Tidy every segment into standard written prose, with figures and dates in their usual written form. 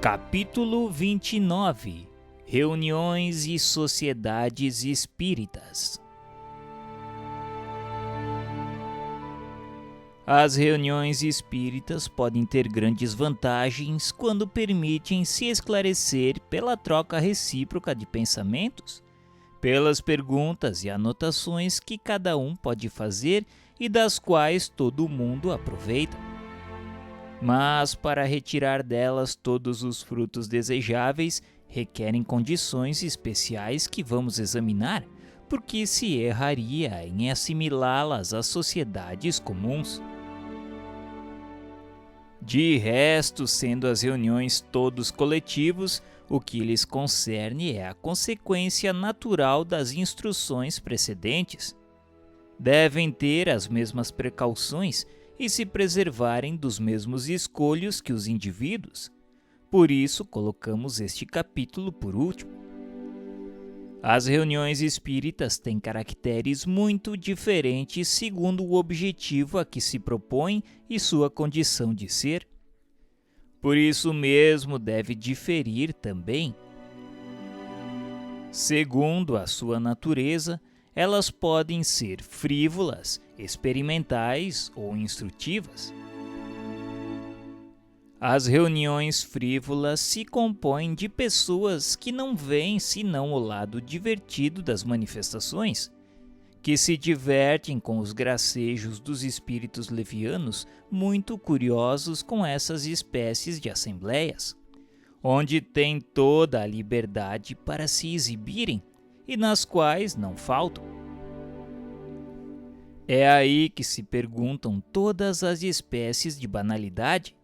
Capítulo 29 Reuniões e Sociedades Espíritas. As reuniões espíritas podem ter grandes vantagens quando permitem se esclarecer pela troca recíproca de pensamentos, pelas perguntas e anotações que cada um pode fazer e das quais todo mundo aproveita. Mas para retirar delas todos os frutos desejáveis, requerem condições especiais que vamos examinar, porque se erraria em assimilá-las às sociedades comuns. De resto, sendo as reuniões todos coletivos, o que lhes concerne é a consequência natural das instruções precedentes. Devem ter as mesmas precauções e se preservarem dos mesmos escolhos que os indivíduos. Por isso, colocamos este capítulo por último. As reuniões espíritas têm caracteres muito diferentes segundo o objetivo a que se propõe e sua condição de ser. Por isso mesmo deve diferir também. Segundo a sua natureza, elas podem ser frívolas, experimentais ou instrutivas. As reuniões frívolas se compõem de pessoas que não veem senão o lado divertido das manifestações, que se divertem com os gracejos dos espíritos levianos muito curiosos com essas espécies de assembleias, onde têm toda a liberdade para se exibirem e nas quais não faltam. É aí que se perguntam todas as espécies de banalidade,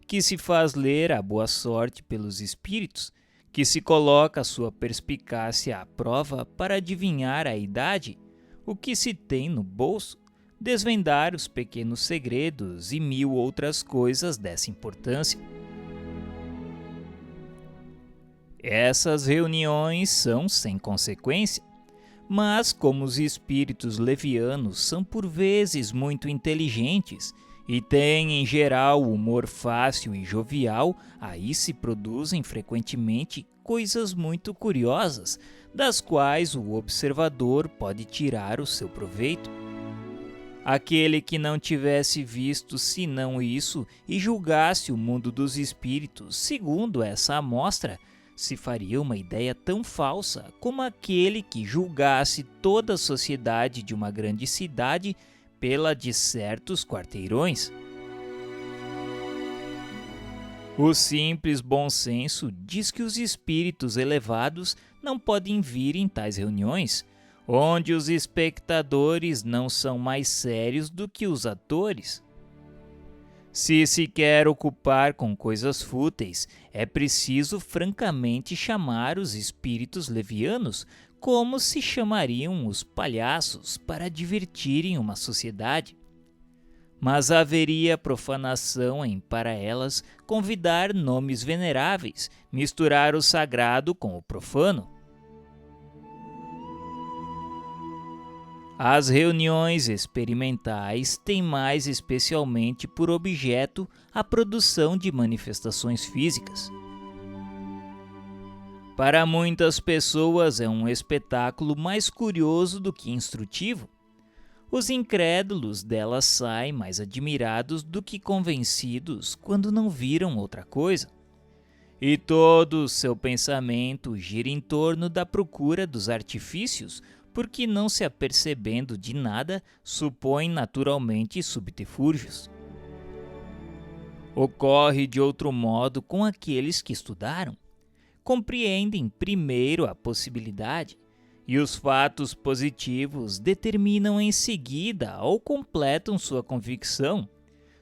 que se faz ler a boa sorte pelos espíritos, que se coloca a sua perspicácia à prova para adivinhar a idade, o que se tem no bolso, desvendar os pequenos segredos e mil outras coisas dessa importância. Essas reuniões são sem consequência, mas como os espíritos levianos são por vezes muito inteligentes e têm em geral o humor fácil e jovial, aí se produzem frequentemente coisas muito curiosas, das quais o observador pode tirar o seu proveito. Aquele que não tivesse visto senão isso e julgasse o mundo dos espíritos segundo essa amostra, se faria uma ideia tão falsa como aquele que julgasse toda a sociedade de uma grande cidade pela de certos quarteirões. O simples bom senso diz que os espíritos elevados não podem vir em tais reuniões, onde os espectadores não são mais sérios do que os atores. Se se quer ocupar com coisas fúteis, é preciso francamente chamar os espíritos levianos como se chamariam os palhaços para divertirem uma sociedade. Mas haveria profanação em, para elas, convidar nomes veneráveis, misturar o sagrado com o profano. As reuniões experimentais têm mais especialmente por objeto a produção de manifestações físicas. Para muitas pessoas é um espetáculo mais curioso do que instrutivo. Os incrédulos delas saem mais admirados do que convencidos quando não viram outra coisa. E todo o seu pensamento gira em torno da procura dos artifícios, porque não se apercebendo de nada, supõem naturalmente subterfúgios. Ocorre de outro modo com aqueles que estudaram. Compreendem primeiro a possibilidade, e os fatos positivos determinam em seguida ou completam sua convicção.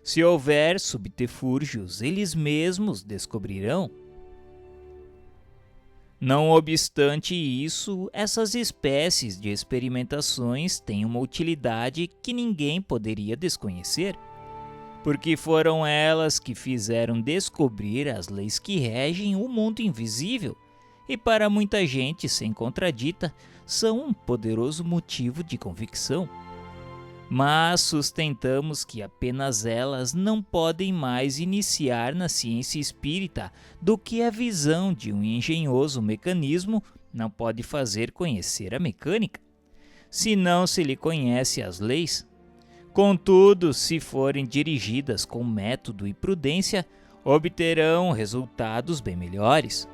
Se houver subterfúgios, eles mesmos descobrirão. Não obstante isso, essas espécies de experimentações têm uma utilidade que ninguém poderia desconhecer, porque foram elas que fizeram descobrir as leis que regem o mundo invisível e, para muita gente sem contradita, são um poderoso motivo de convicção. mas sustentamos que apenas elas não podem mais iniciar na ciência espírita do que a visão de um engenhoso mecanismo não pode fazer conhecer a mecânica, se não se lhe conhece as leis. Contudo, se forem dirigidas com método e prudência, obterão resultados bem melhores.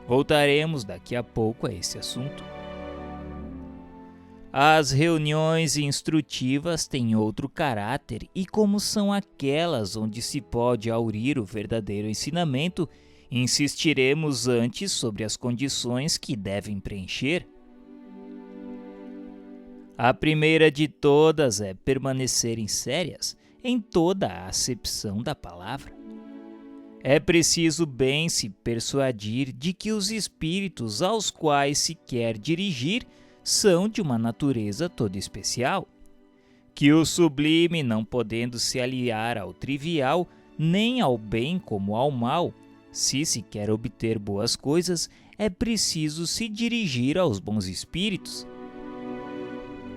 Voltaremos daqui a pouco a esse assunto. As reuniões instrutivas têm outro caráter e, como são aquelas onde se pode aurir o verdadeiro ensinamento, insistiremos antes sobre as condições que devem preencher. A primeira de todas é permanecerem sérias em toda a acepção da palavra. É preciso bem se persuadir de que os espíritos aos quais se quer dirigir são de uma natureza toda especial, que o sublime, não podendo se aliar ao trivial, nem ao bem como ao mal, se quer obter boas coisas, é preciso se dirigir aos bons espíritos.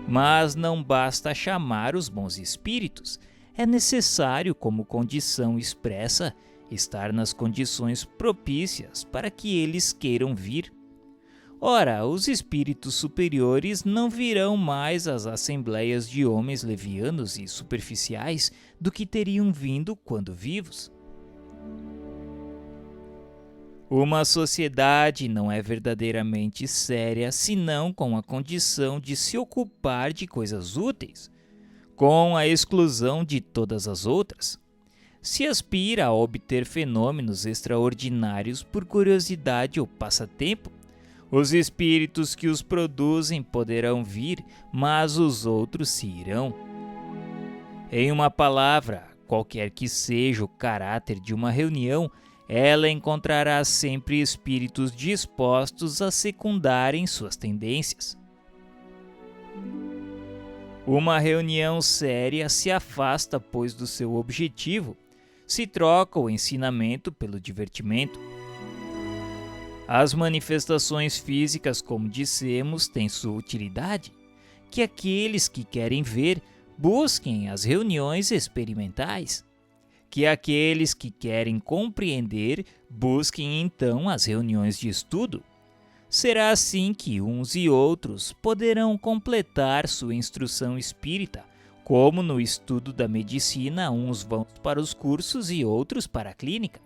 Mas não basta chamar os bons espíritos, é necessário, como condição expressa, estar nas condições propícias para que eles queiram vir. Ora, os espíritos superiores não virão mais às assembleias de homens levianos e superficiais do que teriam vindo quando vivos. Uma sociedade não é verdadeiramente séria senão com a condição de se ocupar de coisas úteis, com a exclusão de todas as outras. Se aspira a obter fenômenos extraordinários por curiosidade ou passatempo, os espíritos que os produzem poderão vir, mas os outros se irão. Em uma palavra, qualquer que seja o caráter de uma reunião, ela encontrará sempre espíritos dispostos a secundarem suas tendências. Uma reunião séria se afasta, pois, do seu objetivo, se troca o ensinamento pelo divertimento. As manifestações físicas, como dissemos, têm sua utilidade, que aqueles que querem ver busquem as reuniões experimentais, que aqueles que querem compreender busquem então as reuniões de estudo. Será assim que uns e outros poderão completar sua instrução espírita, como no estudo da medicina uns vão para os cursos e outros para a clínica.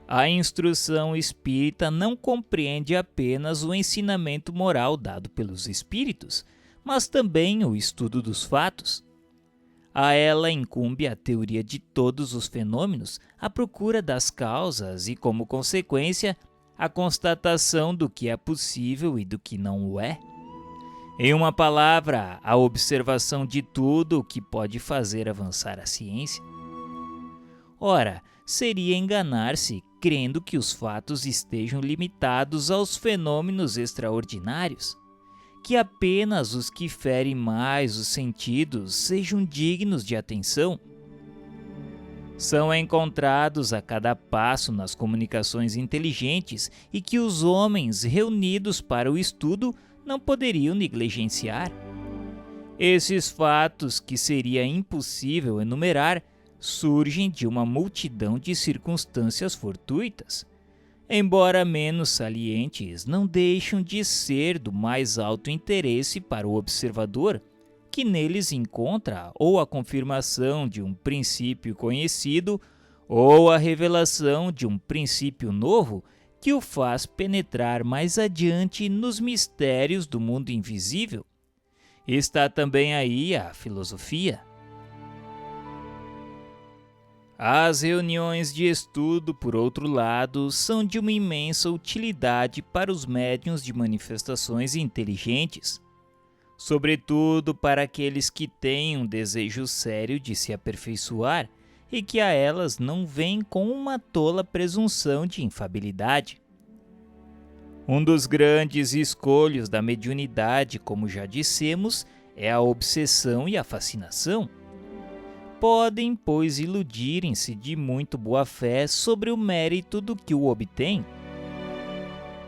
A instrução espírita não compreende apenas o ensinamento moral dado pelos espíritos, mas também o estudo dos fatos. A ela incumbe a teoria de todos os fenômenos, a procura das causas e, como consequência, a constatação do que é possível e do que não o é. Em uma palavra, a observação de tudo o que pode fazer avançar a ciência. Ora, seria enganar-se crendo que os fatos estejam limitados aos fenômenos extraordinários, que apenas os que ferem mais os sentidos sejam dignos de atenção. São encontrados a cada passo nas comunicações inteligentes e que os homens reunidos para o estudo não poderiam negligenciar. Esses fatos, que seria impossível enumerar, surgem de uma multidão de circunstâncias fortuitas. Embora menos salientes, não deixam de ser do mais alto interesse para o observador, que neles encontra ou a confirmação de um princípio conhecido ou a revelação de um princípio novo que o faz penetrar mais adiante nos mistérios do mundo invisível. Está também aí a filosofia. As reuniões de estudo, por outro lado, são de uma imensa utilidade para os médiuns de manifestações inteligentes, sobretudo para aqueles que têm um desejo sério de se aperfeiçoar e que a elas não vêm com uma tola presunção de infabilidade. Um dos grandes escolhos da mediunidade, como já dissemos, é a obsessão e a fascinação. Podem, pois, iludirem-se de muito boa fé sobre o mérito do que o obtém.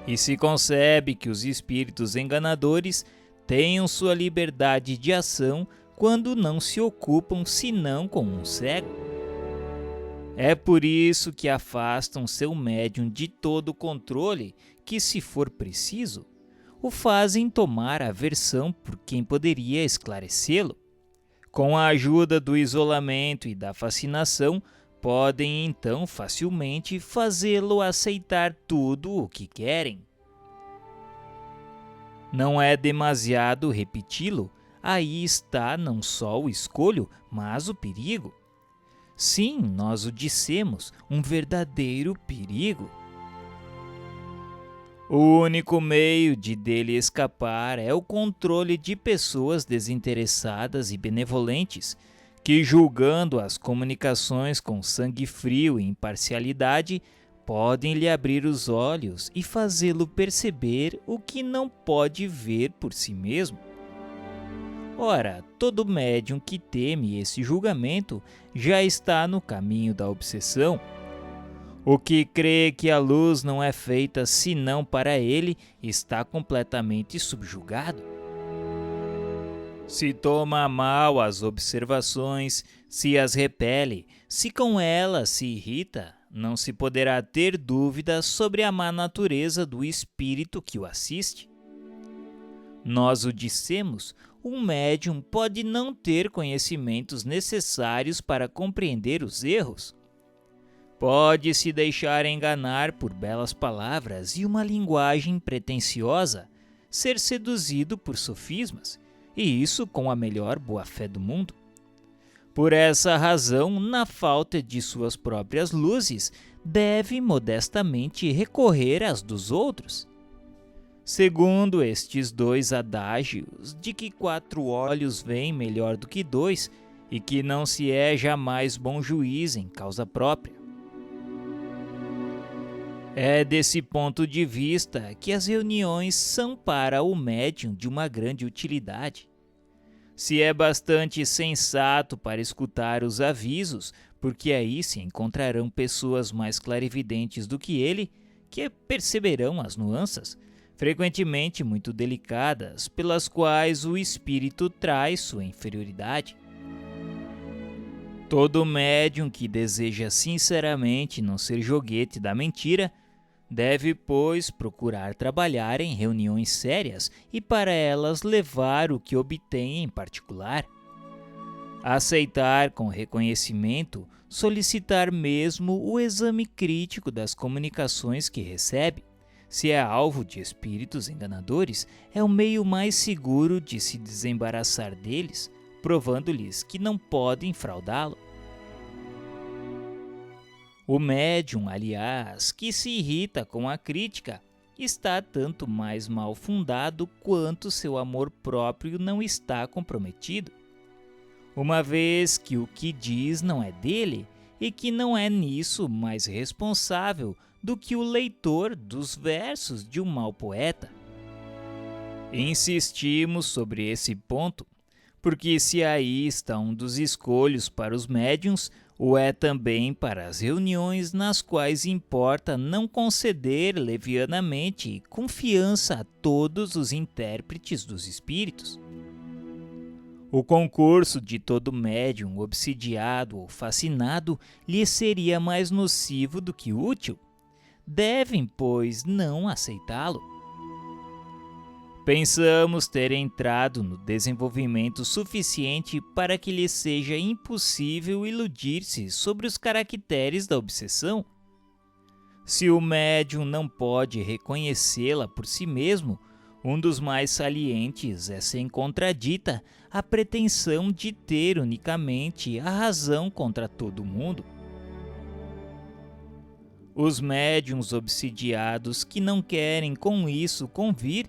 e se concebe que os espíritos enganadores tenham sua liberdade de ação quando não se ocupam senão com um cego. É por isso que afastam seu médium de todo controle que, se for preciso, o fazem tomar aversão por quem poderia esclarecê-lo. Com a ajuda do isolamento e da fascinação, podem então facilmente fazê-lo aceitar tudo o que querem. Não é demasiado repeti-lo, aí está não só o escolho, mas o perigo. Sim, nós o dissemos, um verdadeiro perigo. O único meio de dele escapar é o controle de pessoas desinteressadas e benevolentes, que, julgando as comunicações com sangue frio e imparcialidade, podem lhe abrir os olhos e fazê-lo perceber o que não pode ver por si mesmo. Ora, todo médium que teme esse julgamento já está no caminho da obsessão. O que crê que a luz não é feita senão para ele está completamente subjugado. Se toma a mal as observações, se as repele, se com elas se irrita, não se poderá ter dúvida sobre a má natureza do espírito que o assiste. Nós o dissemos, um médium pode não ter conhecimentos necessários para compreender os erros. Pode se deixar enganar por belas palavras e uma linguagem pretensiosa, ser seduzido por sofismas, e isso com a melhor boa-fé do mundo. Por essa razão, na falta de suas próprias luzes, deve modestamente recorrer às dos outros. Segundo estes dois adágios, de que 4 olhos veem melhor do que 2, e que não se é jamais bom juiz em causa própria. É desse ponto de vista que as reuniões são para o médium de uma grande utilidade. Se é bastante sensato para escutar os avisos, porque aí se encontrarão pessoas mais clarividentes do que ele, que perceberão as nuances, frequentemente muito delicadas, pelas quais o espírito traz sua inferioridade. Todo médium que deseja sinceramente não ser joguete da mentira, deve, pois, procurar trabalhar em reuniões sérias e para elas levar o que obtém em particular. Aceitar com reconhecimento, solicitar mesmo o exame crítico das comunicações que recebe. Se é alvo de espíritos enganadores, é o meio mais seguro de se desembaraçar deles, provando-lhes que não podem fraudá-lo. O médium, aliás, que se irrita com a crítica, está tanto mais mal fundado quanto seu amor próprio não está comprometido. Uma vez que o que diz não é dele e que não é nisso mais responsável do que o leitor dos versos de um mau poeta. Insistimos sobre esse ponto, porque se aí está um dos escolhos para os médiuns, o é também para as reuniões nas quais importa não conceder levianamente confiança a todos os intérpretes dos espíritos. O concurso de todo médium obsidiado ou fascinado lhe seria mais nocivo do que útil. Devem, pois, não aceitá-lo. Pensamos ter entrado no desenvolvimento suficiente para que lhe seja impossível iludir-se sobre os caracteres da obsessão. Se o médium não pode reconhecê-la por si mesmo, um dos mais salientes é, sem contradita, a pretensão de ter unicamente a razão contra todo mundo. Os médiuns obsidiados que não querem com isso convir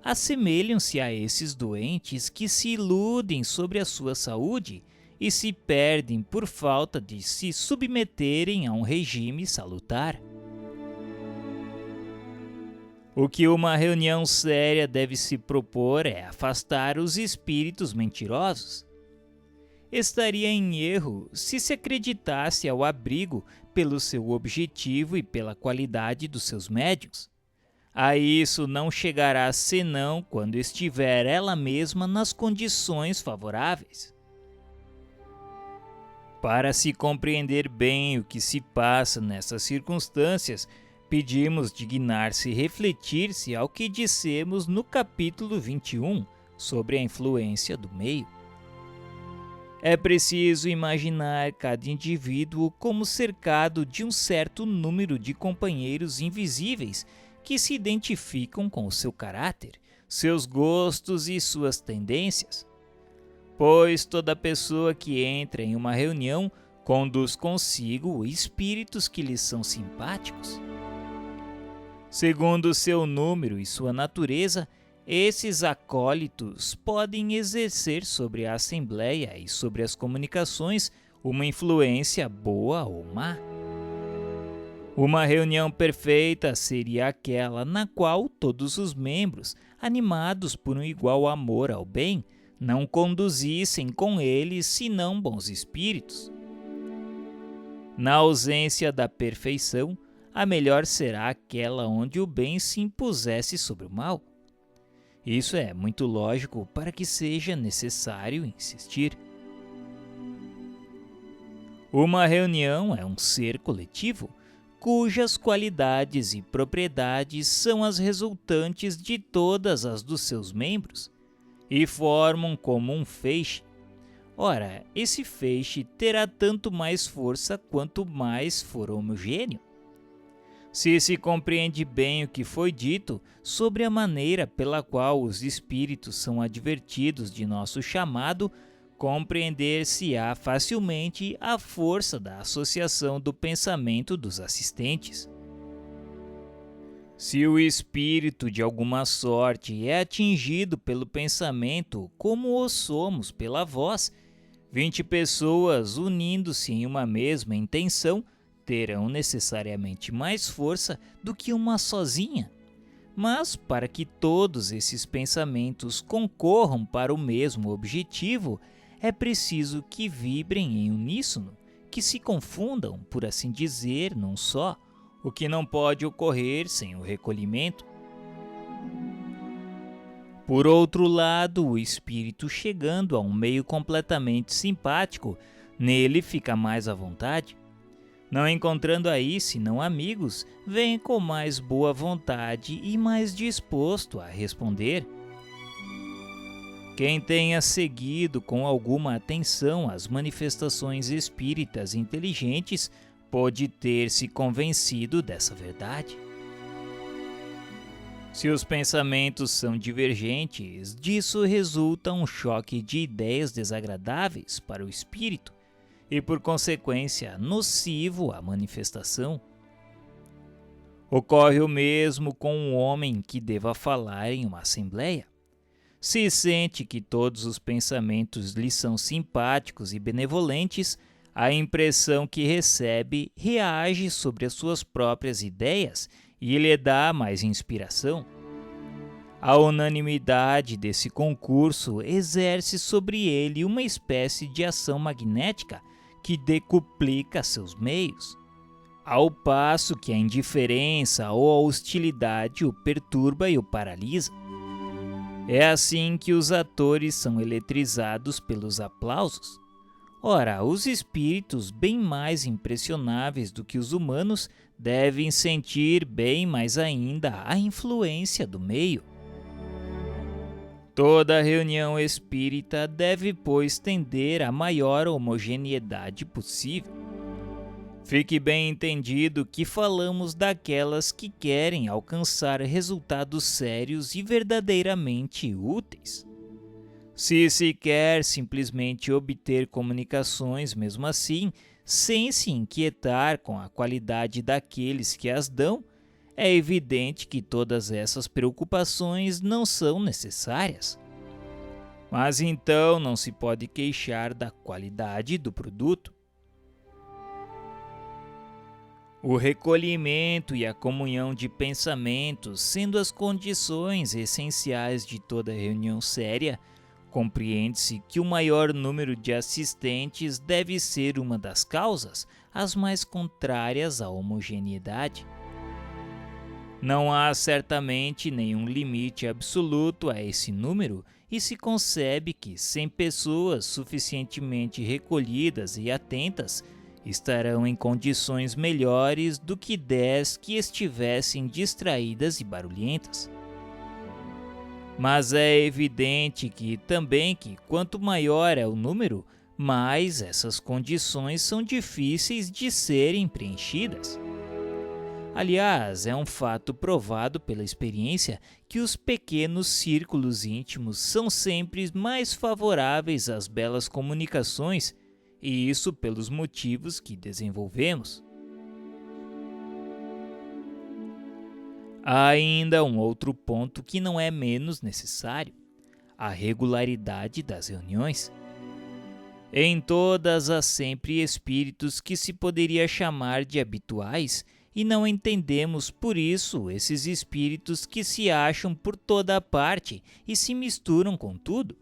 assemelham-se a esses doentes que se iludem sobre a sua saúde e se perdem por falta de se submeterem a um regime salutar. O que uma reunião séria deve se propor é afastar os espíritos mentirosos. Estaria em erro se se acreditasse ao abrigo pelo seu objetivo e pela qualidade dos seus médiuns. A isso não chegará senão quando estiver ela mesma nas condições favoráveis. Para se compreender bem o que se passa nessas circunstâncias, pedimos dignar-se refletir-se ao que dissemos no capítulo 21 sobre a influência do meio. É preciso imaginar cada indivíduo como cercado de um certo número de companheiros invisíveis que se identificam com o seu caráter, seus gostos e suas tendências. Pois toda pessoa que entra em uma reunião conduz consigo espíritos que lhes são simpáticos. Segundo seu número e sua natureza, esses acólitos podem exercer sobre a assembleia e sobre as comunicações uma influência boa ou má. Uma reunião perfeita seria aquela na qual todos os membros, animados por um igual amor ao bem, não conduzissem com eles senão bons espíritos. Na ausência da perfeição, a melhor será aquela onde o bem se impusesse sobre o mal. Isso é muito lógico para que seja necessário insistir. Uma reunião é um ser coletivo, cujas qualidades e propriedades são as resultantes de todas as dos seus membros, e formam como um feixe. Ora, esse feixe terá tanto mais força quanto mais for homogêneo. Se se compreende bem o que foi dito sobre a maneira pela qual os espíritos são advertidos de nosso chamado, compreender-se-á facilmente a força da associação do pensamento dos assistentes. Se o espírito de alguma sorte é atingido pelo pensamento, como o somos pela voz, 20 pessoas unindo-se em uma mesma intenção terão necessariamente mais força do que uma sozinha. Mas para que todos esses pensamentos concorram para o mesmo objetivo, é preciso que vibrem em uníssono, que se confundam, por assim dizer, num só, o que não pode ocorrer sem o recolhimento. Por outro lado, o espírito chegando a um meio completamente simpático, nele fica mais à vontade. Não encontrando aí senão amigos, vem com mais boa vontade e mais disposto a responder. Quem tenha seguido com alguma atenção as manifestações espíritas inteligentes pode ter se convencido dessa verdade. Se os pensamentos são divergentes, disso resulta um choque de ideias desagradáveis para o espírito e, por consequência, nocivo à manifestação. Ocorre o mesmo com um homem que deva falar em uma assembleia. Se sente que todos os pensamentos lhe são simpáticos e benevolentes, a impressão que recebe reage sobre as suas próprias ideias e lhe dá mais inspiração. A unanimidade desse concurso exerce sobre ele uma espécie de ação magnética que decuplica seus meios, ao passo que a indiferença ou a hostilidade o perturba e o paralisa. É assim que os atores são eletrizados pelos aplausos. Ora, os espíritos, bem mais impressionáveis do que os humanos, devem sentir bem mais ainda a influência do meio. Toda reunião espírita deve, pois, tender à maior homogeneidade possível. Fique bem entendido que falamos daquelas que querem alcançar resultados sérios e verdadeiramente úteis. Se se quer simplesmente obter comunicações mesmo assim, sem se inquietar com a qualidade daqueles que as dão, é evidente que todas essas preocupações não são necessárias. Mas então não se pode queixar da qualidade do produto. O recolhimento e a comunhão de pensamentos, sendo as condições essenciais de toda reunião séria, compreende-se que o maior número de assistentes deve ser uma das causas, as mais contrárias à homogeneidade. Não há certamente nenhum limite absoluto a esse número e se concebe que 100 pessoas suficientemente recolhidas e atentas estarão em condições melhores do que 10 que estivessem distraídas e barulhentas. Mas é evidente que quanto maior é o número, mais essas condições são difíceis de serem preenchidas. Aliás, é um fato provado pela experiência que os pequenos círculos íntimos são sempre mais favoráveis às belas comunicações, e isso pelos motivos que desenvolvemos. Há ainda um outro ponto que não é menos necessário: a regularidade das reuniões. Em todas há sempre espíritos que se poderia chamar de habituais, e não entendemos por isso esses espíritos que se acham por toda a parte e se misturam com tudo.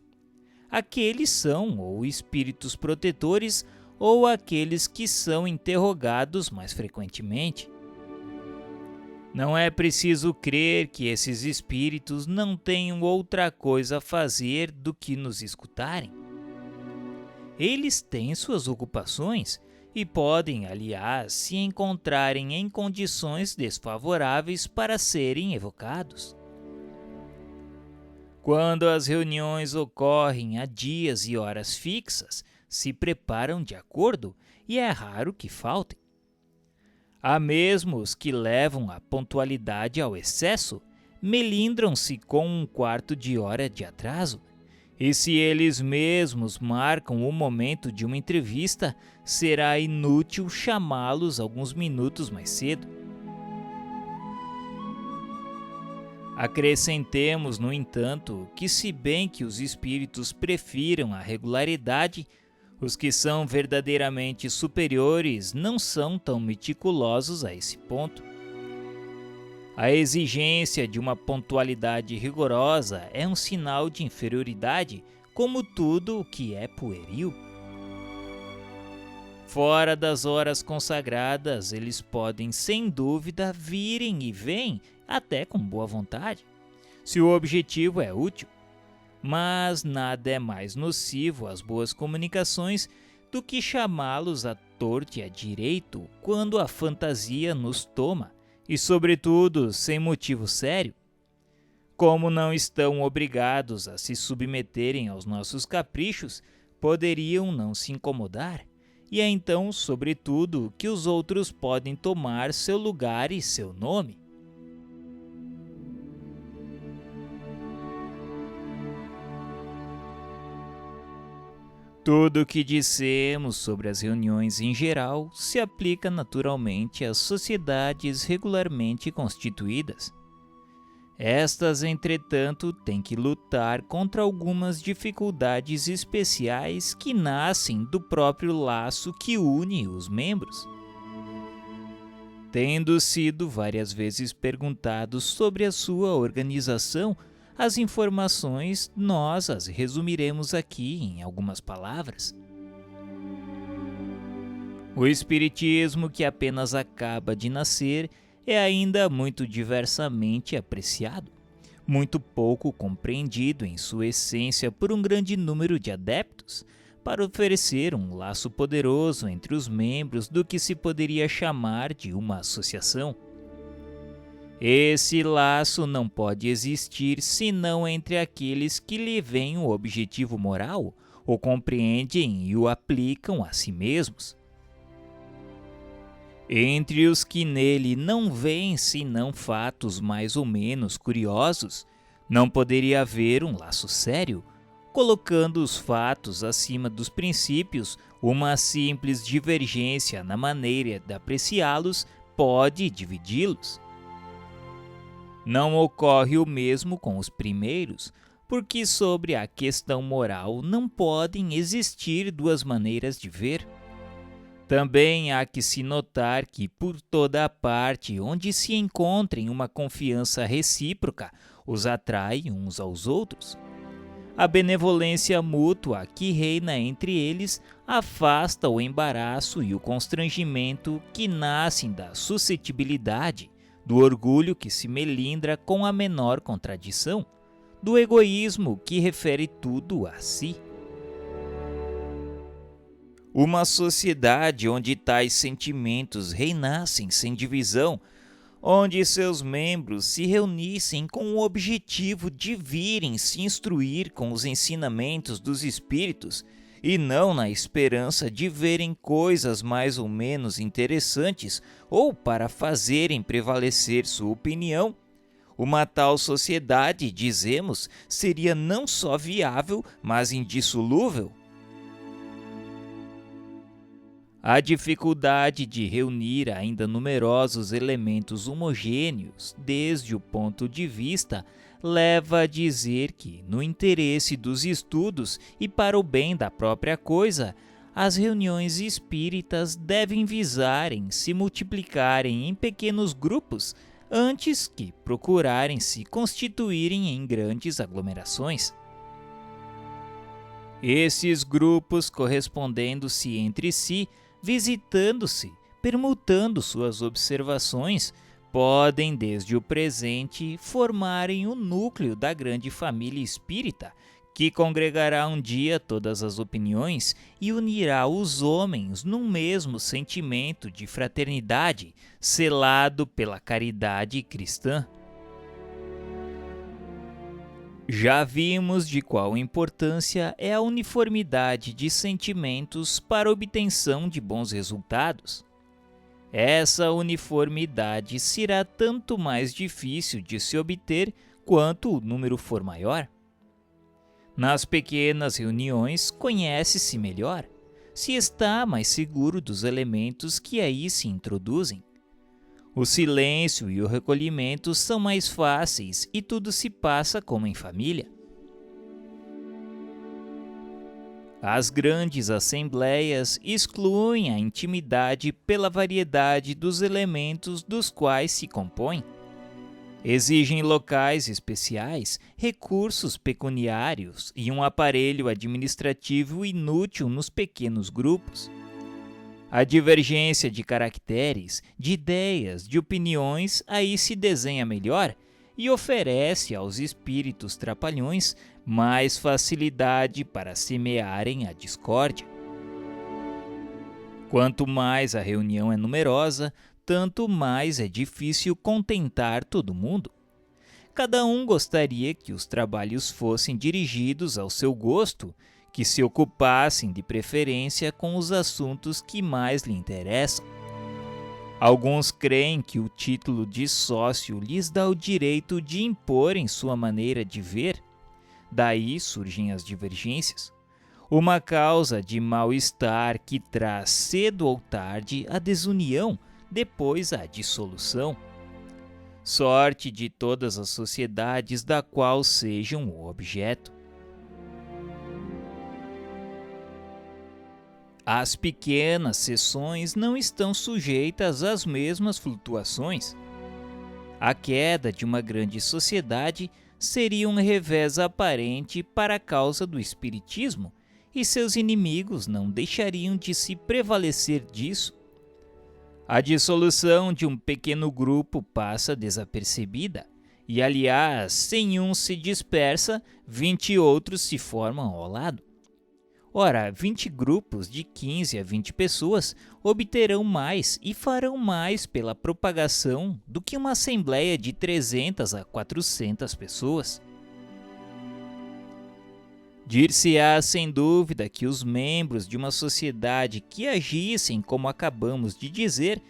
Aqueles são ou espíritos protetores ou aqueles que são interrogados mais frequentemente. Não é preciso crer que esses espíritos não tenham outra coisa a fazer do que nos escutarem. Eles têm suas ocupações e podem, aliás, se encontrarem em condições desfavoráveis para serem evocados. Quando as reuniões ocorrem a dias e horas fixas, se preparam de acordo e é raro que faltem. Há mesmo os que levam a pontualidade ao excesso, melindram-se com um quarto de hora de atraso. E se eles mesmos marcam o momento de uma entrevista, será inútil chamá-los alguns minutos mais cedo. Acrescentemos, no entanto, que se bem que os espíritos prefiram a regularidade, os que são verdadeiramente superiores não são tão meticulosos a esse ponto. A exigência de uma pontualidade rigorosa é um sinal de inferioridade, como tudo o que é pueril. Fora das horas consagradas, eles podem, sem dúvida, virem e vêm, até com boa vontade, se o objetivo é útil. Mas nada é mais nocivo às boas comunicações do que chamá-los à torto e à direito quando a fantasia nos toma, e, sobretudo, sem motivo sério. Como não estão obrigados a se submeterem aos nossos caprichos, poderiam não se incomodar, e é então, sobretudo, que os outros podem tomar seu lugar e seu nome. Tudo o que dissemos sobre as reuniões em geral se aplica naturalmente às sociedades regularmente constituídas. Estas, entretanto, têm que lutar contra algumas dificuldades especiais que nascem do próprio laço que une os membros. Tendo sido várias vezes perguntados sobre a sua organização, as informações nós as resumiremos aqui em algumas palavras. O espiritismo, que apenas acaba de nascer, é ainda muito diversamente apreciado, muito pouco compreendido em sua essência por um grande número de adeptos, para oferecer um laço poderoso entre os membros do que se poderia chamar de uma associação. Esse laço não pode existir senão entre aqueles que lhe veem o objetivo moral, o compreendem e o aplicam a si mesmos. Entre os que nele não veem senão fatos mais ou menos curiosos, não poderia haver um laço sério, colocando os fatos acima dos princípios. Uma simples divergência na maneira de apreciá-los pode dividi-los. Não ocorre o mesmo com os primeiros, porque sobre a questão moral não podem existir duas maneiras de ver. Também há que se notar que por toda a parte onde se encontrem uma confiança recíproca, os atrai uns aos outros. A benevolência mútua que reina entre eles afasta o embaraço e o constrangimento que nascem da suscetibilidade, do orgulho que se melindra com a menor contradição, do egoísmo que refere tudo a si. Uma sociedade onde tais sentimentos reinassem sem divisão, onde seus membros se reunissem com o objetivo de virem se instruir com os ensinamentos dos espíritos e não na esperança de verem coisas mais ou menos interessantes ou para fazerem prevalecer sua opinião. Uma tal sociedade, dizemos, seria não só viável, mas indissolúvel. A dificuldade de reunir ainda numerosos elementos homogêneos, desde o ponto de vista, leva a dizer que, no interesse dos estudos e para o bem da própria coisa, as reuniões espíritas devem visar em se multiplicarem em pequenos grupos, antes que procurarem se constituírem em grandes aglomerações. Esses grupos, correspondendo-se entre si, visitando-se, permutando suas observações, podem, desde o presente, formarem o núcleo da grande família espírita, que congregará um dia todas as opiniões e unirá os homens num mesmo sentimento de fraternidade, selado pela caridade cristã. Já vimos de qual importância é a uniformidade de sentimentos para a obtenção de bons resultados. Essa uniformidade será tanto mais difícil de se obter quanto o número for maior. Nas pequenas reuniões, conhece-se melhor, se está mais seguro dos elementos que aí se introduzem. O silêncio e o recolhimento são mais fáceis e tudo se passa como em família. As grandes assembleias excluem a intimidade pela variedade dos elementos dos quais se compõem. Exigem locais especiais, recursos pecuniários e um aparelho administrativo inútil nos pequenos grupos. A divergência de caracteres, de ideias, de opiniões aí se desenha melhor e oferece aos espíritos trapalhões mais facilidade para semearem a discórdia. Quanto mais a reunião é numerosa, tanto mais é difícil contentar todo mundo. Cada um gostaria que os trabalhos fossem dirigidos ao seu gosto, que se ocupassem de preferência com os assuntos que mais lhe interessam. Alguns creem que o título de sócio lhes dá o direito de imporem sua maneira de ver. Daí surgem as divergências. Uma causa de mal-estar que traz cedo ou tarde a desunião, depois a dissolução. Sorte de todas as sociedades da qual sejam o objeto. As pequenas seções não estão sujeitas às mesmas flutuações. A queda de uma grande sociedade seria um revés aparente para a causa do espiritismo, e seus inimigos não deixariam de se prevalecer disso. A dissolução de um pequeno grupo passa desapercebida, e aliás, sem um se dispersa, 20 outros se formam ao lado. Ora, 20 grupos de 15 a 20 pessoas obterão mais e farão mais pela propagação do que uma assembleia de 300 a 400 pessoas. Dir-se-á sem dúvida que os membros de uma sociedade que agissem como acabamos de dizer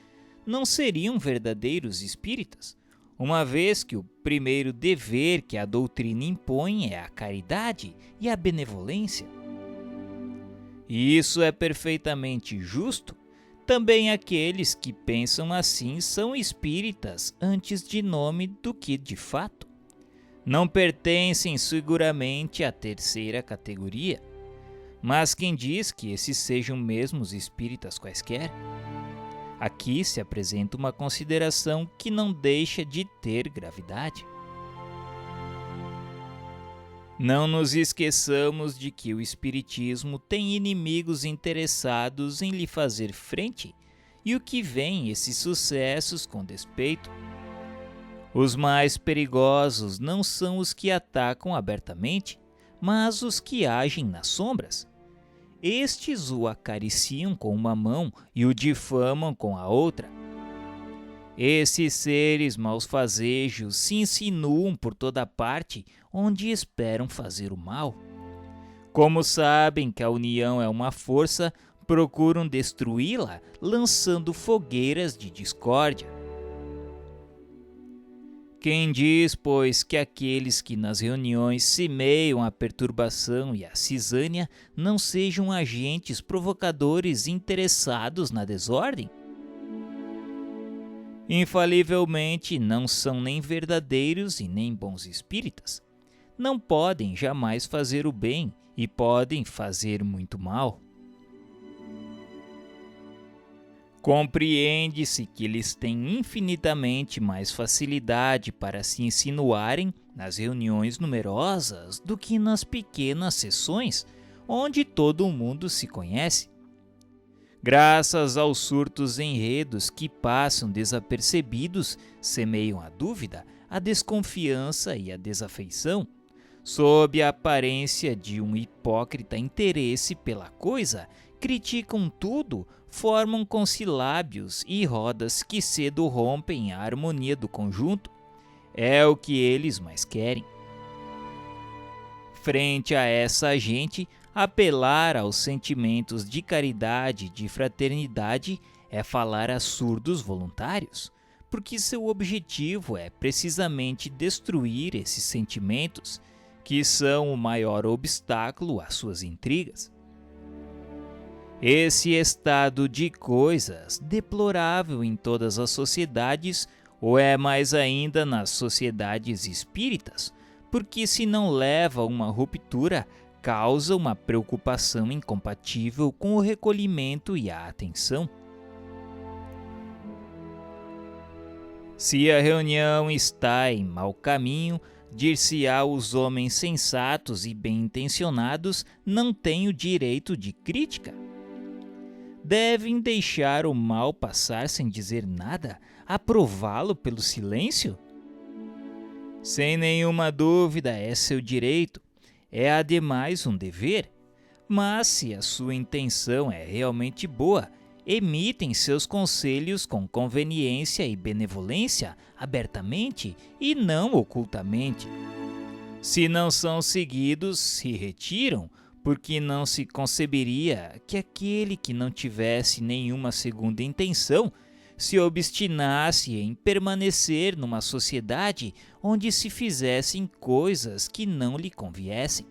não seriam verdadeiros espíritas, uma vez que o primeiro dever que a doutrina impõe é a caridade e a benevolência. E isso é perfeitamente justo. Também aqueles que pensam assim são espíritas antes de nome do que de fato. Não pertencem seguramente à terceira categoria. Mas quem diz que esses sejam mesmos espíritas quaisquer? Aqui se apresenta uma consideração que não deixa de ter gravidade. Não nos esqueçamos de que o espiritismo tem inimigos interessados em lhe fazer frente, e o que vem esses sucessos com despeito. Os mais perigosos não são os que atacam abertamente, mas os que agem nas sombras. Estes o acariciam com uma mão e o difamam com a outra. Esses seres malfazejos se insinuam por toda parte onde esperam fazer o mal. Como sabem que a união é uma força, procuram destruí-la lançando fogueiras de discórdia. Quem diz, pois, que aqueles que nas reuniões semeiam a perturbação e a cisânia não sejam agentes provocadores interessados na desordem? Infalivelmente não são nem verdadeiros e nem bons espíritas. Não podem jamais fazer o bem e podem fazer muito mal. Compreende-se que eles têm infinitamente mais facilidade para se insinuarem nas reuniões numerosas do que nas pequenas sessões, onde todo mundo se conhece. Graças aos surtos enredos que passam desapercebidos, semeiam a dúvida, a desconfiança e a desafeição, sob a aparência de um hipócrita interesse pela coisa, criticam tudo, formam consilábios e rodas que cedo rompem a harmonia do conjunto. É o que eles mais querem. Frente a essa gente, apelar aos sentimentos de caridade e de fraternidade é falar a surdos voluntários, porque seu objetivo é precisamente destruir esses sentimentos, que são o maior obstáculo às suas intrigas. Esse estado de coisas, deplorável em todas as sociedades, ou é mais ainda nas sociedades espíritas, porque se não leva a uma ruptura, causa uma preocupação incompatível com o recolhimento e a atenção. Se a reunião está em mau caminho, dir-se-á os homens sensatos e bem-intencionados não têm o direito de crítica. Devem deixar o mal passar sem dizer nada, aprová-lo pelo silêncio? Sem nenhuma dúvida é seu direito, é ademais um dever, mas se a sua intenção é realmente boa, emitem seus conselhos com conveniência e benevolência, abertamente e não ocultamente. Se não são seguidos, se retiram, porque não se conceberia que aquele que não tivesse nenhuma segunda intenção se obstinasse em permanecer numa sociedade onde se fizessem coisas que não lhe conviessem.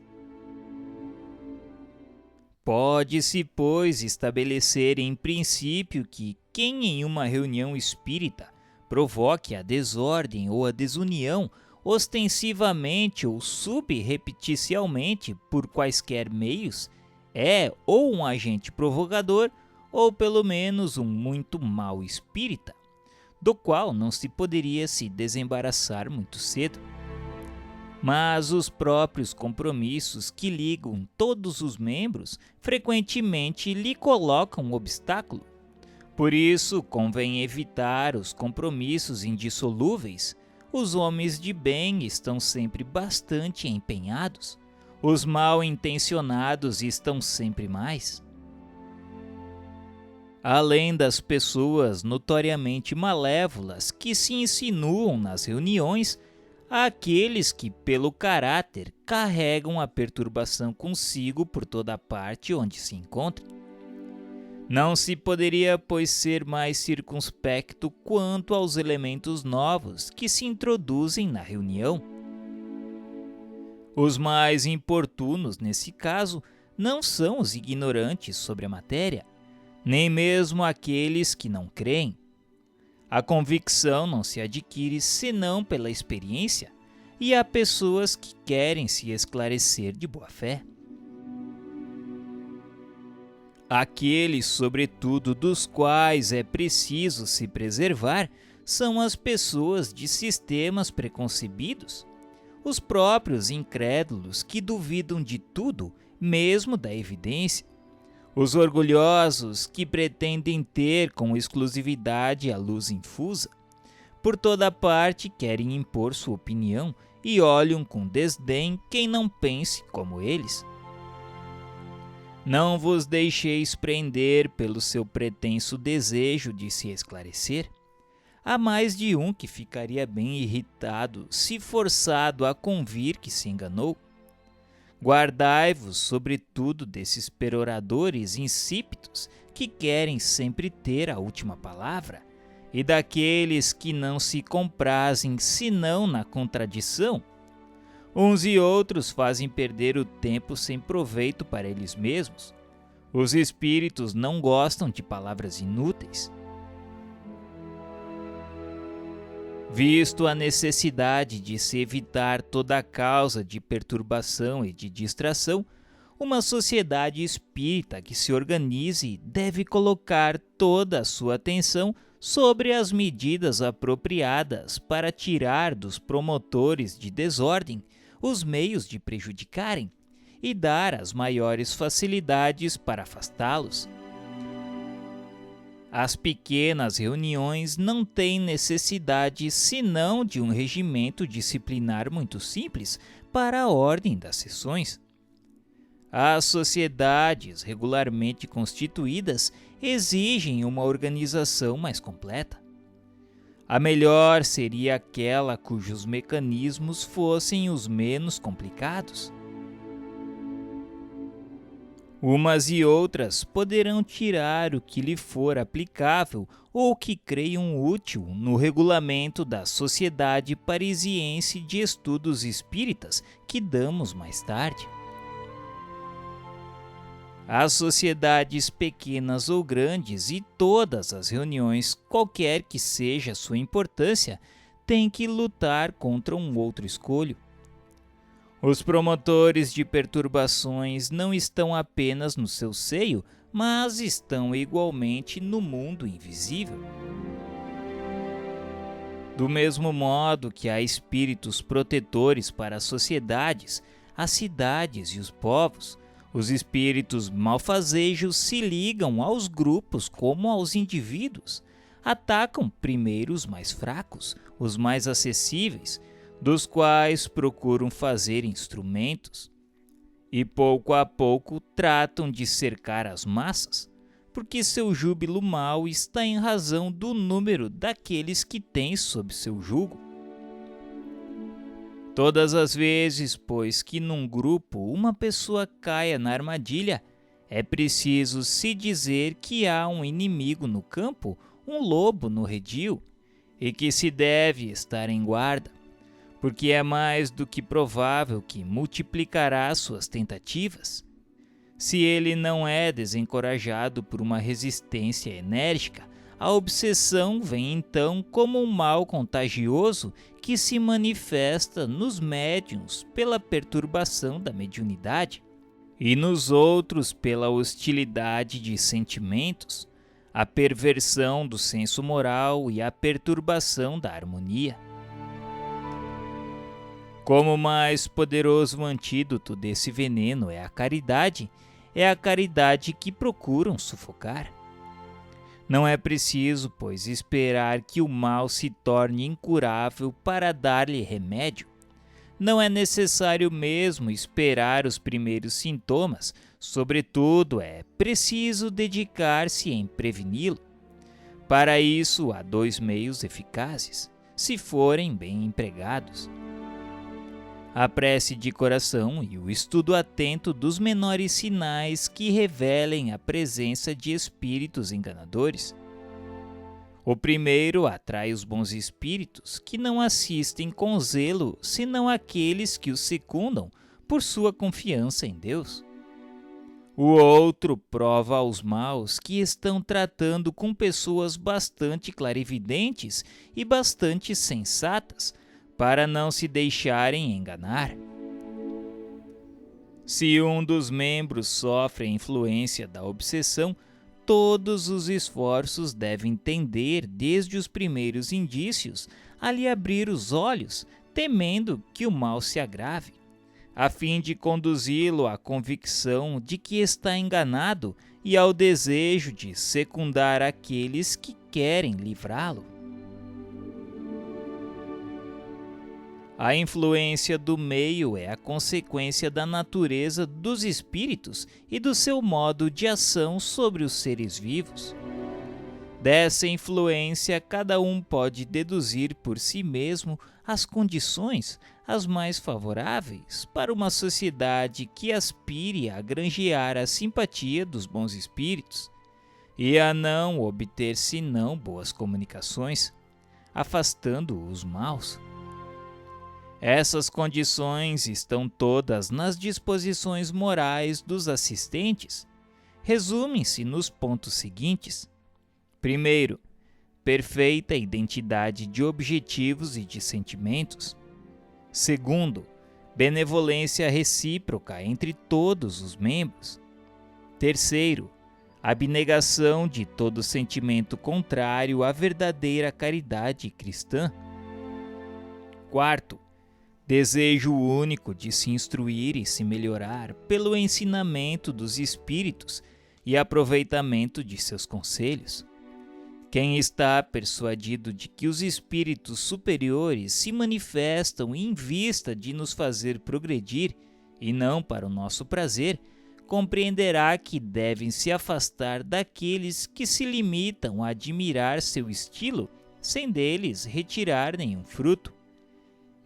Pode-se, pois, estabelecer em princípio que quem em uma reunião espírita provoque a desordem ou a desunião, ostensivamente ou subrepticialmente por quaisquer meios, é ou um agente provocador ou pelo menos um muito mau espírita, do qual não se poderia se desembaraçar muito cedo. Mas os próprios compromissos que ligam todos os membros frequentemente lhe colocam um obstáculo. Por isso, convém evitar os compromissos indissolúveis. Os homens de bem estão sempre bastante empenhados. Os mal-intencionados estão sempre mais. Além das pessoas notoriamente malévolas que se insinuam nas reuniões, há aqueles que, pelo caráter, carregam a perturbação consigo por toda a parte onde se encontram. Não se poderia, pois, ser mais circunspecto quanto aos elementos novos que se introduzem na reunião. Os mais importunos, nesse caso, não são os ignorantes sobre a matéria, nem mesmo aqueles que não creem. A convicção não se adquire senão pela experiência, e há pessoas que querem se esclarecer de boa fé. Aqueles, sobretudo, dos quais é preciso se preservar, são as pessoas de sistemas preconcebidos, os próprios incrédulos que duvidam de tudo, mesmo da evidência, os orgulhosos que pretendem ter com exclusividade a luz infusa, Por toda parte querem impor sua opinião e olham com desdém quem não pense como eles. Não vos deixeis prender pelo seu pretenso desejo de se esclarecer. Há mais de um que ficaria bem irritado se forçado a convir que se enganou. Guardai-vos, sobretudo, desses peroradores insípidos que querem sempre ter a última palavra, e daqueles que não se comprazem senão na contradição. Uns e outros fazem perder o tempo sem proveito para eles mesmos. Os espíritos não gostam de palavras inúteis. Visto a necessidade de se evitar toda causa de perturbação e de distração, uma sociedade espírita que se organize deve colocar toda a sua atenção sobre as medidas apropriadas para tirar dos promotores de desordem os meios de prejudicarem e dar as maiores facilidades para afastá-los. As pequenas reuniões não têm necessidade senão de um regimento disciplinar muito simples para a ordem das sessões. As sociedades regularmente constituídas exigem uma organização mais completa. A melhor seria aquela cujos mecanismos fossem os menos complicados. Umas e outras poderão tirar o que lhe for aplicável ou que creiam útil no regulamento da Sociedade Parisiense de Estudos Espíritas que damos mais tarde. As sociedades pequenas ou grandes e todas as reuniões, qualquer que seja sua importância, têm que lutar contra um outro escolho. Os promotores de perturbações não estão apenas no seu seio, mas estão igualmente no mundo invisível. Do mesmo modo que há espíritos protetores para as sociedades, as cidades e os povos, os espíritos malfazejos se ligam aos grupos como aos indivíduos. Atacam primeiro os mais fracos, os mais acessíveis, dos quais procuram fazer instrumentos, e pouco a pouco tratam de cercar as massas, porque seu júbilo mau está em razão do número daqueles que têm sob seu jugo. Todas as vezes, pois, que num grupo uma pessoa caia na armadilha, é preciso se dizer que há um inimigo no campo, um lobo no redil, e que se deve estar em guarda, porque é mais do que provável que multiplicará suas tentativas. Se ele não é desencorajado por uma resistência enérgica, a obsessão vem então como um mal contagioso que se manifesta nos médiuns pela perturbação da mediunidade e nos outros pela hostilidade de sentimentos, a perversão do senso moral e a perturbação da harmonia. Como o mais poderoso antídoto desse veneno é a caridade que procuram sufocar. Não é preciso, pois, esperar que o mal se torne incurável para dar-lhe remédio. Não é necessário mesmo esperar os primeiros sintomas, sobretudo é preciso dedicar-se em preveni-lo. Para isso há 2 meios eficazes, se forem bem empregados: a prece de coração e o estudo atento dos menores sinais que revelem a presença de espíritos enganadores. O primeiro atrai os bons espíritos, que não assistem com zelo, senão aqueles que os secundam por sua confiança em Deus. O outro prova aos maus que estão tratando com pessoas bastante clarividentes e bastante sensatas, para não se deixarem enganar. Se um dos membros sofre a influência da obsessão, todos os esforços devem tender, desde os primeiros indícios, a lhe abrir os olhos, temendo que o mal se agrave, a fim de conduzi-lo à convicção de que está enganado e ao desejo de secundar aqueles que querem livrá-lo. A influência do meio é a consequência da natureza dos espíritos e do seu modo de ação sobre os seres vivos. Dessa influência, cada um pode deduzir por si mesmo as condições as mais favoráveis para uma sociedade que aspire a granjear a simpatia dos bons espíritos e a não obter senão boas comunicações, afastando os maus. Essas condições estão todas nas disposições morais dos assistentes. Resumem-se nos pontos seguintes. Primeiro, perfeita identidade de objetivos e de sentimentos. Segundo, benevolência recíproca entre todos os membros. Terceiro, abnegação de todo sentimento contrário à verdadeira caridade cristã. Quarto, desejo único de se instruir e se melhorar pelo ensinamento dos espíritos e aproveitamento de seus conselhos. Quem está persuadido de que os espíritos superiores se manifestam em vista de nos fazer progredir e não para o nosso prazer, compreenderá que devem se afastar daqueles que se limitam a admirar seu estilo sem deles retirar nenhum fruto,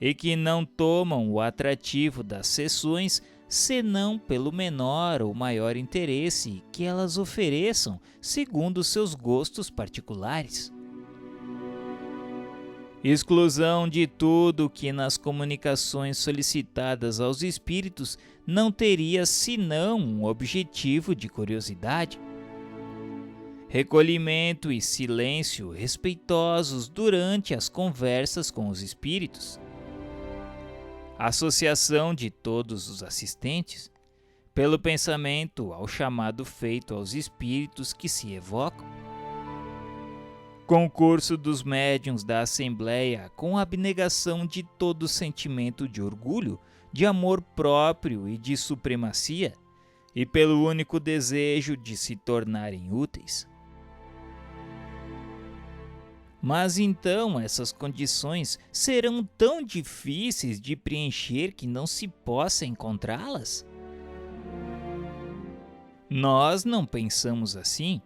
e que não tomam o atrativo das sessões senão pelo menor ou maior interesse que elas ofereçam segundo seus gostos particulares. Exclusão de tudo que nas comunicações solicitadas aos espíritos não teria senão um objetivo de curiosidade. Recolhimento e silêncio respeitosos durante as conversas com os espíritos. Associação de todos os assistentes, pelo pensamento ao chamado feito aos espíritos que se evocam. Concurso dos médiuns da Assembleia com abnegação de todo sentimento de orgulho, de amor próprio e de supremacia, e pelo único desejo de se tornarem úteis. Mas então essas condições serão tão difíceis de preencher que não se possa encontrá-las? Nós não pensamos assim.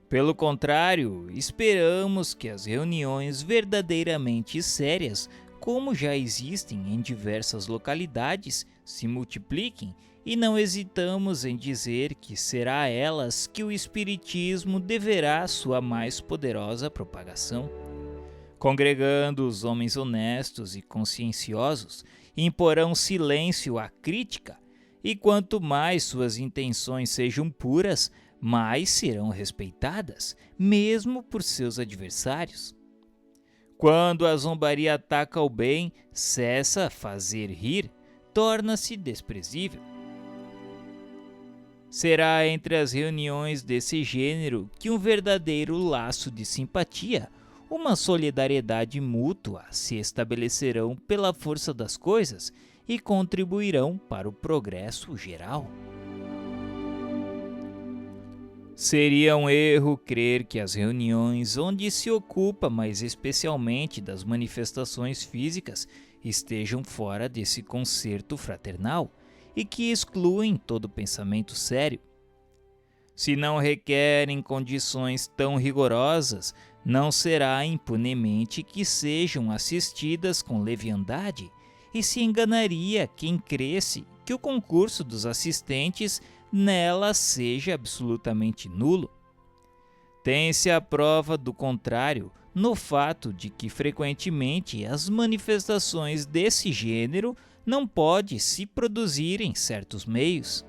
Pelo contrário, esperamos que as reuniões verdadeiramente sérias, como já existem em diversas localidades, se multipliquem e não hesitamos em dizer que será a elas que o Espiritismo deverá sua mais poderosa propagação. Congregando os homens honestos e conscienciosos, imporão silêncio à crítica, e quanto mais suas intenções sejam puras, mais serão respeitadas, mesmo por seus adversários. Quando a zombaria ataca o bem, cessa a fazer rir, torna-se desprezível. Será entre as reuniões desse gênero que um verdadeiro laço de simpatia, uma solidariedade mútua se estabelecerão pela força das coisas e contribuirão para o progresso geral. Seria um erro crer que as reuniões onde se ocupa mais especialmente das manifestações físicas estejam fora desse concerto fraternal e que excluem todo pensamento sério. Se não requerem condições tão rigorosas, não será impunemente que sejam assistidas com leviandade, e se enganaria quem cresce que o concurso dos assistentes nela seja absolutamente nulo. Tem-se a prova do contrário no fato de que frequentemente as manifestações desse gênero não podem se produzir em certos meios.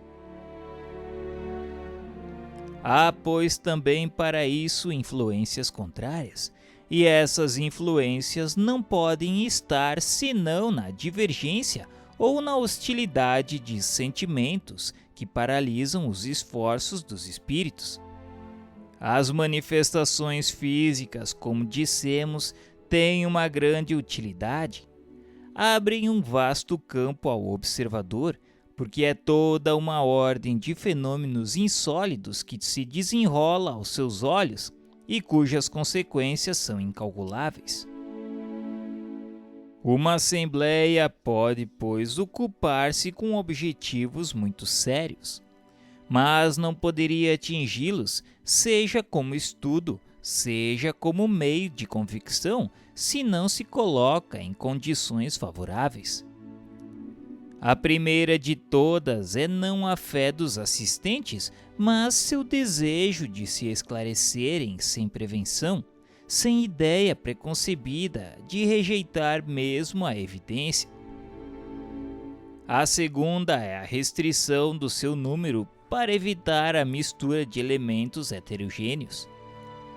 Há, pois, também para isso influências contrárias, e essas influências não podem estar senão na divergência ou na hostilidade de sentimentos que paralisam os esforços dos espíritos. As manifestações físicas, como dissemos, têm uma grande utilidade. Abrem um vasto campo ao observador, porque é toda uma ordem de fenômenos insólidos que se desenrola aos seus olhos e cujas consequências são incalculáveis. Uma assembleia pode, pois, ocupar-se com objetivos muito sérios, mas não poderia atingi-los, seja como estudo, seja como meio de convicção, se não se coloca em condições favoráveis. A primeira de todas é não a fé dos assistentes, mas seu desejo de se esclarecerem sem prevenção, sem ideia preconcebida de rejeitar mesmo a evidência. A segunda é a restrição do seu número para evitar a mistura de elementos heterogêneos.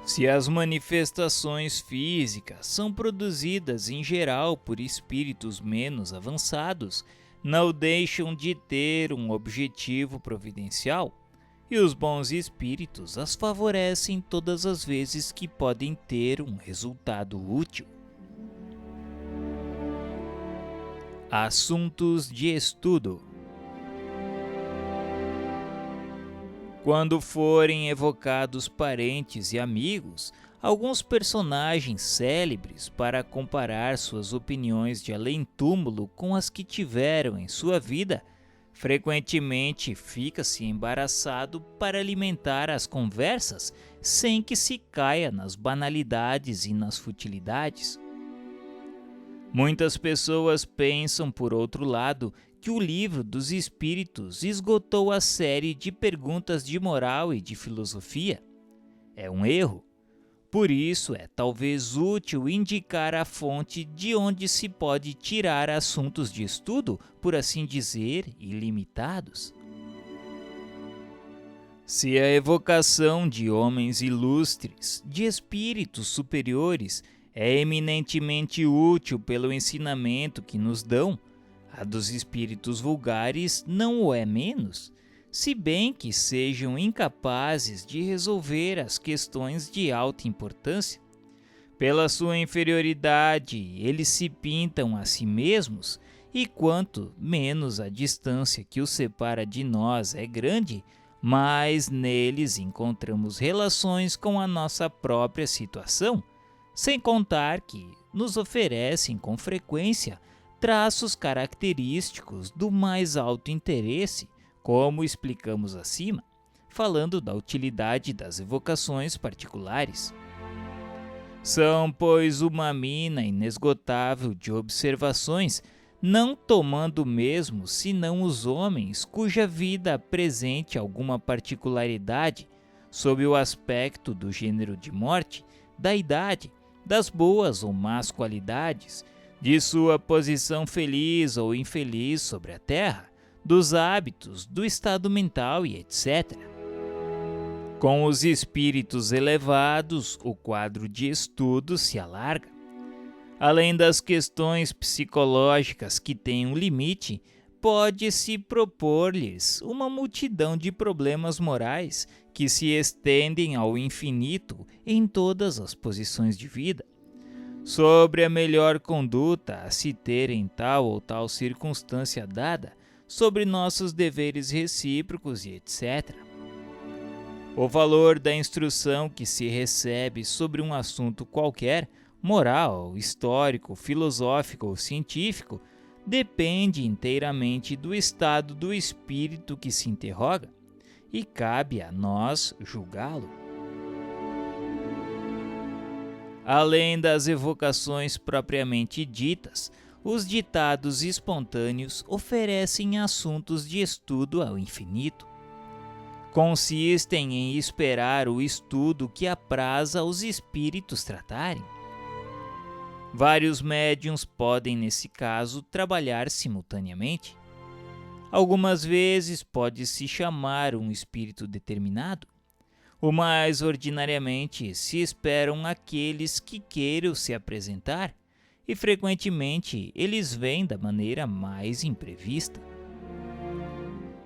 Se as manifestações físicas são produzidas em geral por espíritos menos avançados, não deixam de ter um objetivo providencial, e os bons espíritos as favorecem todas as vezes que podem ter um resultado útil. Assuntos de estudo. Quando forem evocados parentes e amigos, alguns personagens célebres para comparar suas opiniões de além-túmulo com as que tiveram em sua vida, frequentemente fica-se embaraçado para alimentar as conversas sem que se caia nas banalidades e nas futilidades. Muitas pessoas pensam, por outro lado, que o livro dos Espíritos esgotou a série de perguntas de moral e de filosofia. É um erro. Por isso, é talvez útil indicar a fonte de onde se pode tirar assuntos de estudo, por assim dizer, ilimitados. Se a evocação de homens ilustres, de espíritos superiores, é eminentemente útil pelo ensinamento que nos dão, a dos espíritos vulgares não o é menos, se bem que sejam incapazes de resolver as questões de alta importância. Pela sua inferioridade, eles se pintam a si mesmos, e quanto menos a distância que os separa de nós é grande, mais neles encontramos relações com a nossa própria situação, sem contar que nos oferecem com frequência traços característicos do mais alto interesse, como explicamos acima, falando da utilidade das evocações particulares. São, pois, uma mina inesgotável de observações, não tomando mesmo senão os homens cuja vida apresente alguma particularidade sob o aspecto do gênero de morte, da idade, das boas ou más qualidades, de sua posição feliz ou infeliz sobre a terra, dos hábitos, do estado mental e etc. Com os espíritos elevados, o quadro de estudo se alarga. Além das questões psicológicas que têm um limite, pode-se propor-lhes uma multidão de problemas morais que se estendem ao infinito em todas as posições de vida. Sobre a melhor conduta a se ter em tal ou tal circunstância dada, sobre nossos deveres recíprocos e etc. O valor da instrução que se recebe sobre um assunto qualquer, moral, histórico, filosófico ou científico, depende inteiramente do estado do espírito que se interroga, e cabe a nós julgá-lo. Além das evocações propriamente ditas, os ditados espontâneos oferecem assuntos de estudo ao infinito. Consistem em esperar o estudo que apraz aos espíritos tratarem. Vários médiuns podem, nesse caso, trabalhar simultaneamente. Algumas vezes pode-se chamar um espírito determinado, o mais ordinariamente se esperam aqueles que queiram se apresentar, e frequentemente eles vêm da maneira mais imprevista.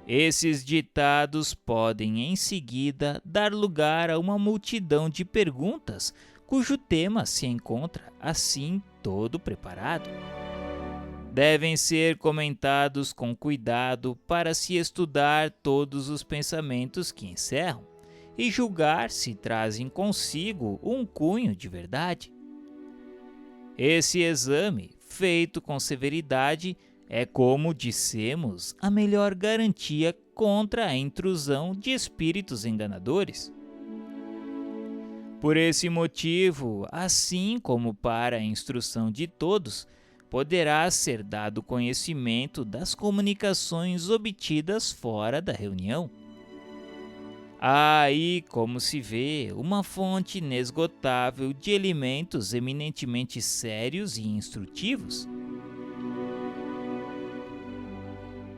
Esses ditados podem em seguida dar lugar a uma multidão de perguntas cujo tema se encontra assim todo preparado. Devem ser comentados com cuidado para se estudar todos os pensamentos que encerram e julgar se trazem consigo um cunho de verdade. Esse exame, feito com severidade é, como dissemos, a melhor garantia contra a intrusão de espíritos enganadores. Por esse motivo, assim como para a instrução de todos, poderá ser dado conhecimento das comunicações obtidas fora da reunião. Há aí, como se vê, uma fonte inesgotável de elementos eminentemente sérios e instrutivos.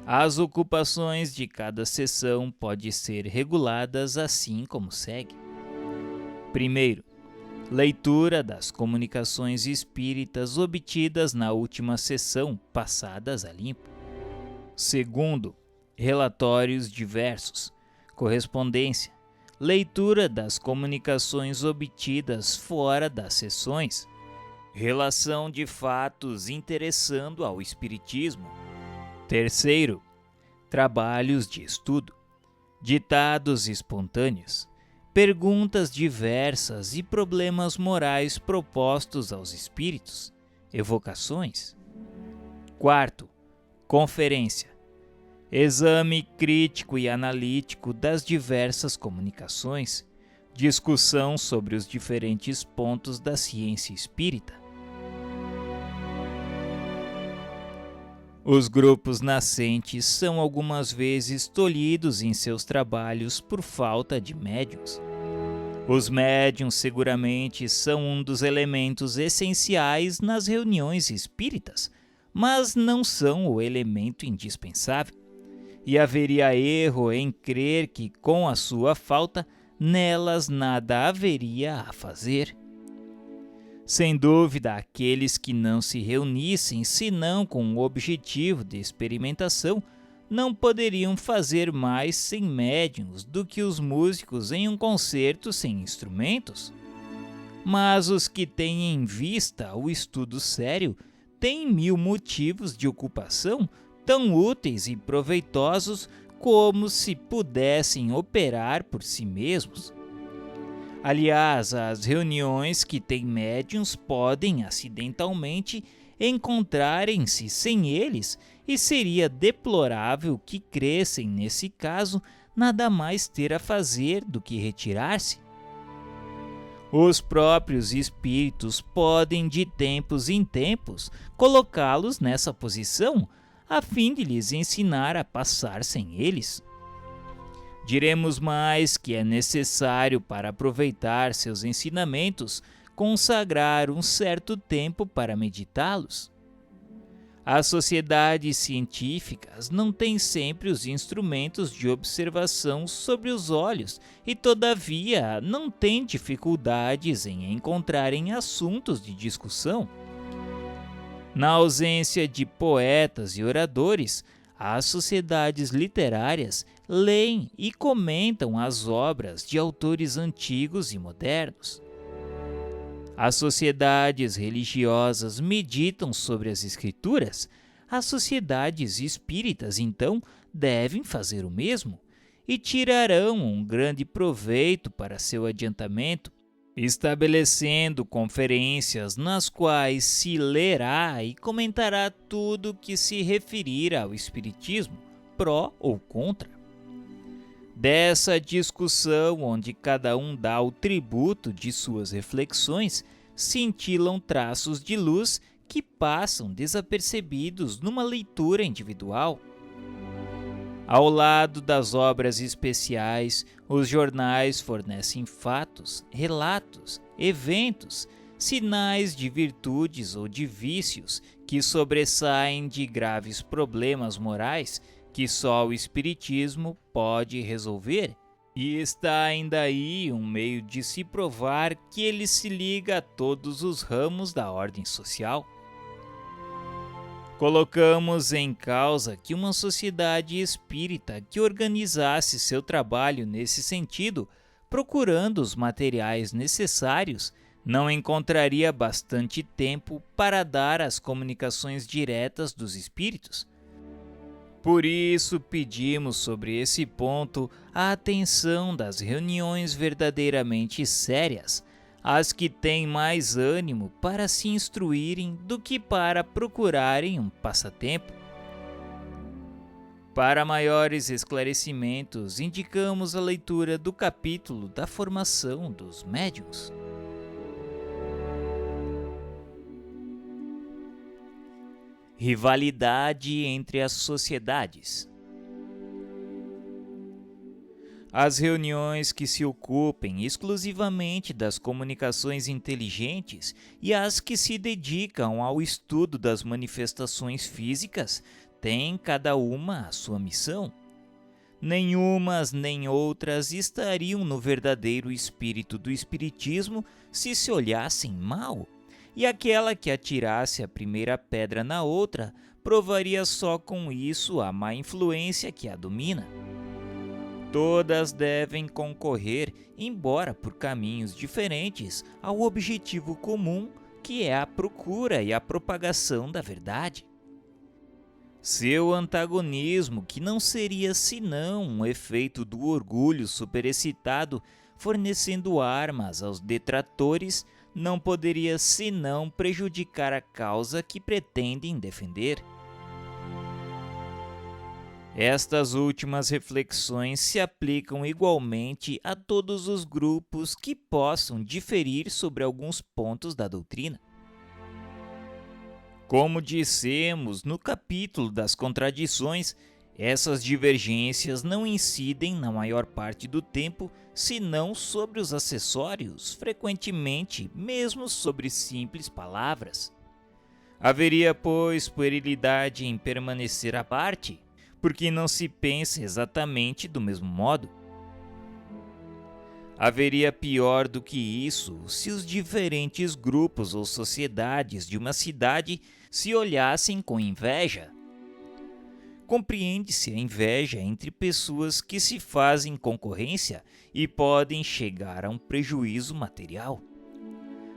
As ocupações de cada sessão podem ser reguladas assim como segue. Primeiro, leitura das comunicações espíritas obtidas na última sessão, passadas a limpo. Segundo, relatórios diversos, correspondência, leitura das comunicações obtidas fora das sessões, relação de fatos interessando ao espiritismo. Terceiro, trabalhos de estudo, ditados espontâneos, perguntas diversas e problemas morais propostos aos espíritos, evocações. Quarto, conferência, exame crítico e analítico das diversas comunicações, discussão sobre os diferentes pontos da ciência espírita. Os grupos nascentes são algumas vezes tolhidos em seus trabalhos por falta de médiuns. Os médiuns seguramente são um dos elementos essenciais nas reuniões espíritas, mas não são o elemento indispensável. E haveria erro em crer que, com a sua falta, nelas nada haveria a fazer. Sem dúvida, aqueles que não se reunissem senão com o objetivo de experimentação não poderiam fazer mais sem médiuns do que os músicos em um concerto sem instrumentos. Mas os que têm em vista o estudo sério têm 1000 motivos de ocupação tão úteis e proveitosos como se pudessem operar por si mesmos. Aliás, as reuniões que têm médiuns podem acidentalmente encontrarem-se sem eles e seria deplorável que crescem, nesse caso, nada mais ter a fazer do que retirar-se. Os próprios espíritos podem, de tempos em tempos, colocá-los nessa posição, a fim de lhes ensinar a passar sem eles. Diremos mais que é necessário, para aproveitar seus ensinamentos, consagrar um certo tempo para meditá-los. As sociedades científicas não têm sempre os instrumentos de observação sobre os olhos e, todavia, não têm dificuldades em encontrarem assuntos de discussão. Na ausência de poetas e oradores, as sociedades literárias leem e comentam as obras de autores antigos e modernos. As sociedades religiosas meditam sobre as escrituras. As sociedades espíritas, então, devem fazer o mesmo e tirarão um grande proveito para seu adiantamento, estabelecendo conferências nas quais se lerá e comentará tudo que se referir ao espiritismo, pró ou contra. Dessa discussão, onde cada um dá o tributo de suas reflexões, cintilam traços de luz que passam desapercebidos numa leitura individual. Ao lado das obras especiais, os jornais fornecem fatos, relatos, eventos, sinais de virtudes ou de vícios que sobressaem de graves problemas morais que só o Espiritismo pode resolver. E está ainda aí um meio de se provar que ele se liga a todos os ramos da ordem social. Colocamos em causa que uma sociedade espírita que organizasse seu trabalho nesse sentido, procurando os materiais necessários, não encontraria bastante tempo para dar as comunicações diretas dos espíritos. Por isso, pedimos sobre esse ponto a atenção das reuniões verdadeiramente sérias, as que têm mais ânimo para se instruírem do que para procurarem um passatempo. Para maiores esclarecimentos, indicamos a leitura do capítulo da formação dos médiuns. Rivalidade entre as sociedades. As reuniões que se ocupem exclusivamente das comunicações inteligentes e as que se dedicam ao estudo das manifestações físicas têm cada uma a sua missão. Nenhumas nem outras estariam no verdadeiro espírito do espiritismo se se olhassem mal, e aquela que atirasse a primeira pedra na outra provaria só com isso a má influência que a domina. Todas devem concorrer, embora por caminhos diferentes, ao objetivo comum, que é a procura e a propagação da verdade. Seu antagonismo, que não seria senão um efeito do orgulho superexcitado fornecendo armas aos detratores, não poderia senão prejudicar a causa que pretendem defender. Estas últimas reflexões se aplicam igualmente a todos os grupos que possam diferir sobre alguns pontos da doutrina. Como dissemos no capítulo das contradições, essas divergências não incidem na maior parte do tempo, senão sobre os acessórios, frequentemente mesmo sobre simples palavras. Haveria, pois, puerilidade em permanecer à parte, porque não se pensa exatamente do mesmo modo. Haveria pior do que isso se os diferentes grupos ou sociedades de uma cidade se olhassem com inveja. Compreende-se a inveja entre pessoas que se fazem concorrência e podem chegar a um prejuízo material.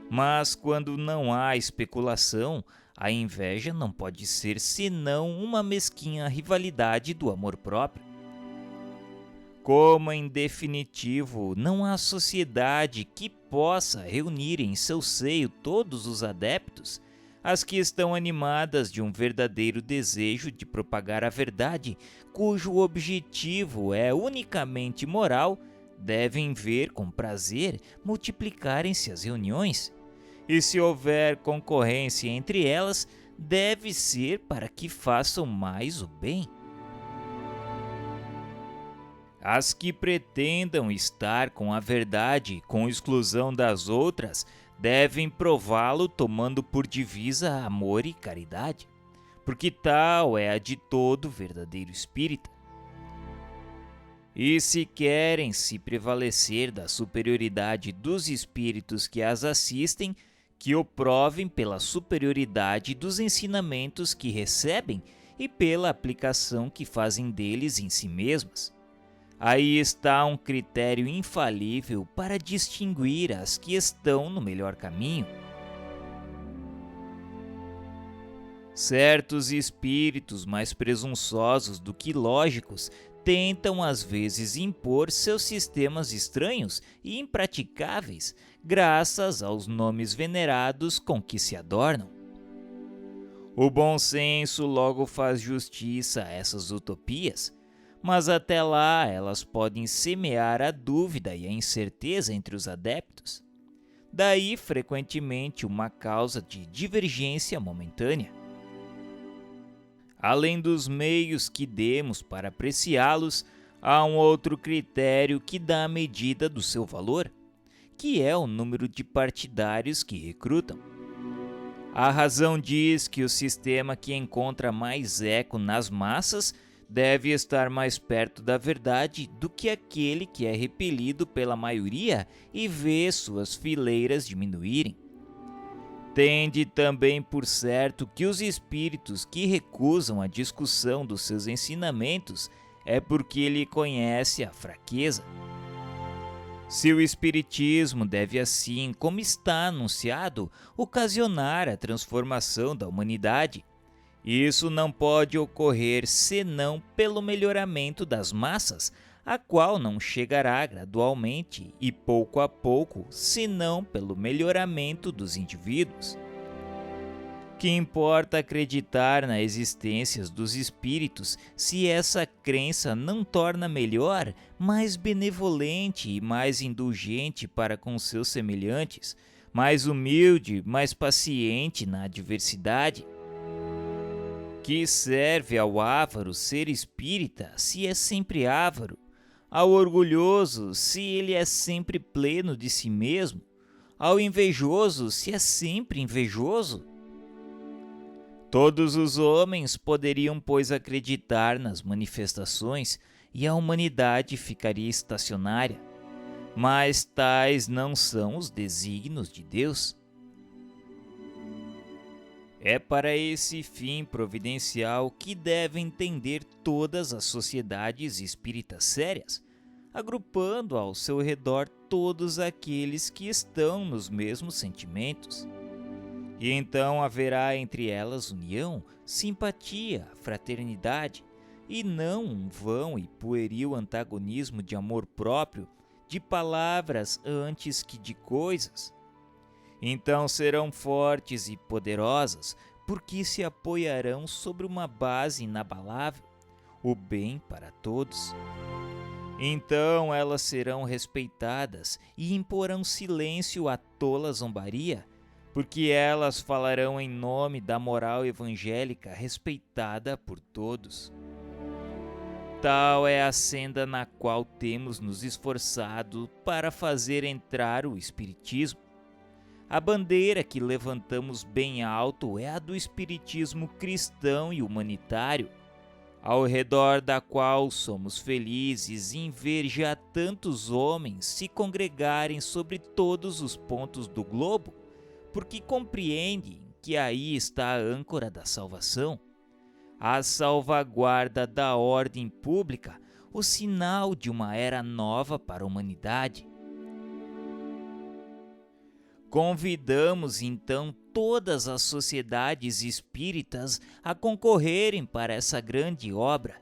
Mas quando não há especulação, a inveja não pode ser senão uma mesquinha rivalidade do amor próprio. Como, em definitivo, não há sociedade que possa reunir em seu seio todos os adeptos, as que estão animadas de um verdadeiro desejo de propagar a verdade, cujo objetivo é unicamente moral, devem ver com prazer multiplicarem-se as reuniões. E se houver concorrência entre elas, deve ser para que façam mais o bem. As que pretendam estar com a verdade com exclusão das outras, devem prová-lo tomando por divisa amor e caridade, porque tal é a de todo verdadeiro espírita. E se querem se prevalecer da superioridade dos espíritos que as assistem, que o provem pela superioridade dos ensinamentos que recebem e pela aplicação que fazem deles em si mesmas. Aí está um critério infalível para distinguir as que estão no melhor caminho. Certos espíritos mais presunçosos do que lógicos tentam às vezes impor seus sistemas estranhos e impraticáveis, graças aos nomes venerados com que se adornam. O bom senso logo faz justiça a essas utopias, mas até lá elas podem semear a dúvida e a incerteza entre os adeptos. Daí, frequentemente, uma causa de divergência momentânea. Além dos meios que demos para apreciá-los, há um outro critério que dá a medida do seu valor, que é o número de partidários que recrutam. A razão diz que o sistema que encontra mais eco nas massas deve estar mais perto da verdade do que aquele que é repelido pela maioria e vê suas fileiras diminuírem. Tende também por certo que os espíritos que recusam a discussão dos seus ensinamentos é porque ele conhece a fraqueza. Se o espiritismo deve, assim como está anunciado, ocasionar a transformação da humanidade, isso não pode ocorrer senão pelo melhoramento das massas, a qual não chegará gradualmente e pouco a pouco, senão pelo melhoramento dos indivíduos. Que importa acreditar na existência dos espíritos se essa crença não torna melhor, mais benevolente e mais indulgente para com seus semelhantes, mais humilde, mais paciente na adversidade? Que serve ao avaro ser espírita se é sempre avaro, ao orgulhoso se ele é sempre pleno de si mesmo, ao invejoso se é sempre invejoso? Todos os homens poderiam, pois, acreditar nas manifestações e a humanidade ficaria estacionária, mas tais não são os desígnios de Deus. É para esse fim providencial que devem tender todas as sociedades espíritas sérias, agrupando ao seu redor todos aqueles que estão nos mesmos sentimentos. E então haverá entre elas união, simpatia, fraternidade, e não um vão e pueril antagonismo de amor próprio, de palavras antes que de coisas. Então serão fortes e poderosas, porque se apoiarão sobre uma base inabalável, o bem para todos. Então elas serão respeitadas e imporão silêncio à tola zombaria, porque elas falarão em nome da moral evangélica respeitada por todos. Tal é a senda na qual temos nos esforçado para fazer entrar o Espiritismo. A bandeira que levantamos bem alto é a do Espiritismo cristão e humanitário, ao redor da qual somos felizes em ver já tantos homens se congregarem sobre todos os pontos do globo, porque compreendem que aí está a âncora da salvação, a salvaguarda da ordem pública, o sinal de uma era nova para a humanidade. Convidamos então todas as sociedades espíritas a concorrerem para essa grande obra,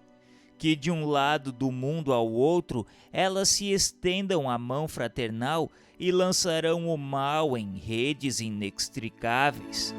que de um lado do mundo ao outro elas se estendam a mão fraternal e lançarão o mal em redes inextricáveis.